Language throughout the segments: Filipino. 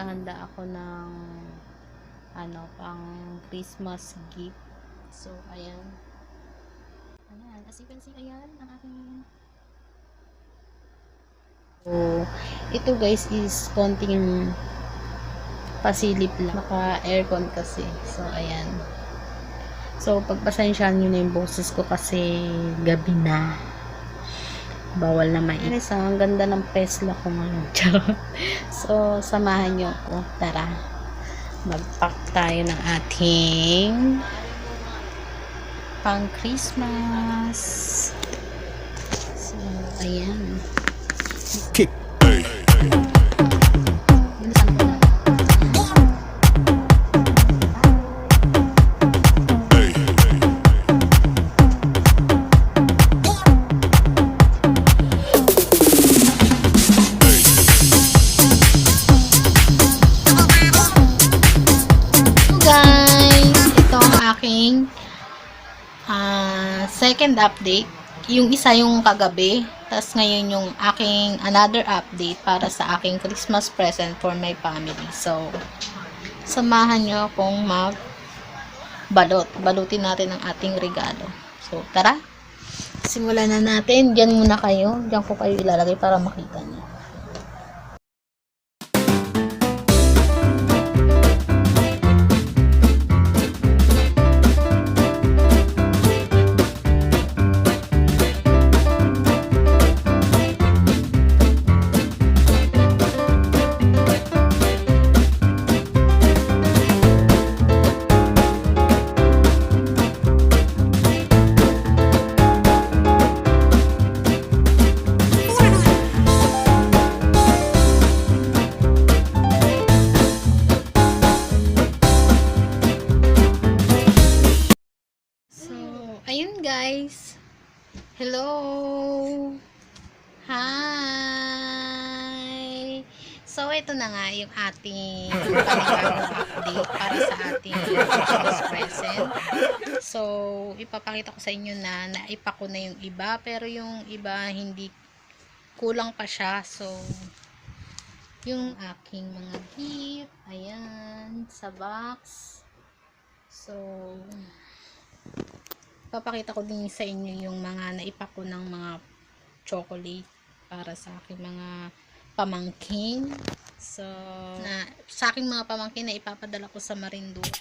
maghahanda ako ng pang Christmas gift. So ayan, as you can see, ayan ang aking. So ito guys is konting pasilip lang, naka aircon kasi. So ayan, so pagpasensyahan nyo na yung boses ko kasi gabi na, bawal na mainit. Ang ganda ng pesla ko ngayon. So samahan nyo ako, tara mag-pack tayo ng ating pang Christmas. So ayan, Kick. second update. Yung isa yung kagabi, tas ngayon yung aking another update para sa aking Christmas present for my family. So samahan nyo akong balutin natin ang ating regalo. So tara, simulan na natin. Diyan muna kayo, diyan ko kayo ilalagay para makita nyo. Ayun guys, hello, hi. So ito na nga yung ating panibagong update para sa ating Christmas present. So ipapakita ko sa inyo na naipa ko na yung iba, pero yung iba hindi, kulang pa siya. So yung aking mga gift, ayan sa box. So papakita ko din sa inyo yung mga naipak ko ng mga chocolate para sa aking mga pamangkin. So sa aking mga pamangkin na ipapadala ko sa Marinduque.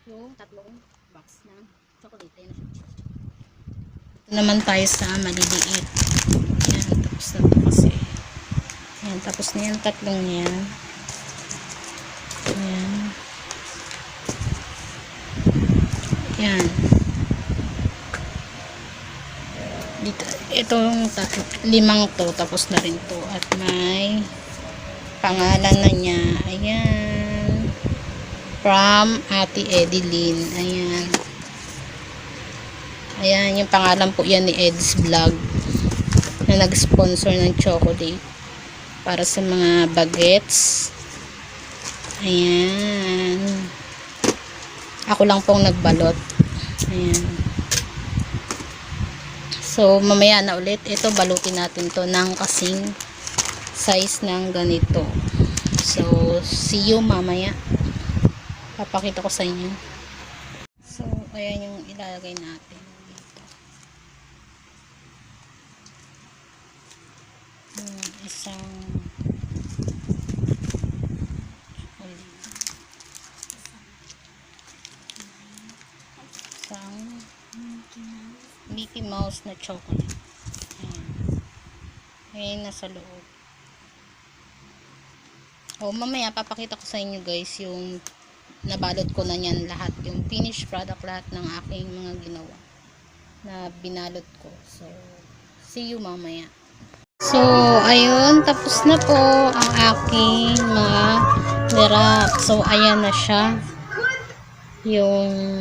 yung tatlong box ng chocolate. Ayan na siya. Ito naman tayo sa maliliit. Ayan, tapos na ito kasi. Ayan, tapos na yung tatlong yan. Ayan. Ayan. Dito, itong limang to, tapos na rin to. At may pangalan na niya. Ayan. From Ate Edeline. Ayan. Ayan, yung pangalan po yan ni Ed's Vlog na nag-sponsor ng chocolate para sa mga bagets. Ayan. Ako lang pong nagbalot. Ayan. So, mamaya na ulit. Ito, balutin natin to ng kasing size ng ganito. So, see you mamaya. Papakita ko sa inyo. So, ayan yung ilalagay natin dito. Isang Mickey Mouse na chocolate. Ayan. Ayan, nasa loob. Mamaya papakita ko sa inyo guys yung nabalot ko na yan lahat. Yung finished product lahat ng aking mga ginawa na binalot ko. So, see you mamaya. So, ayun. Tapos na po ang aking mga wrap. So, ayan na siya. Yung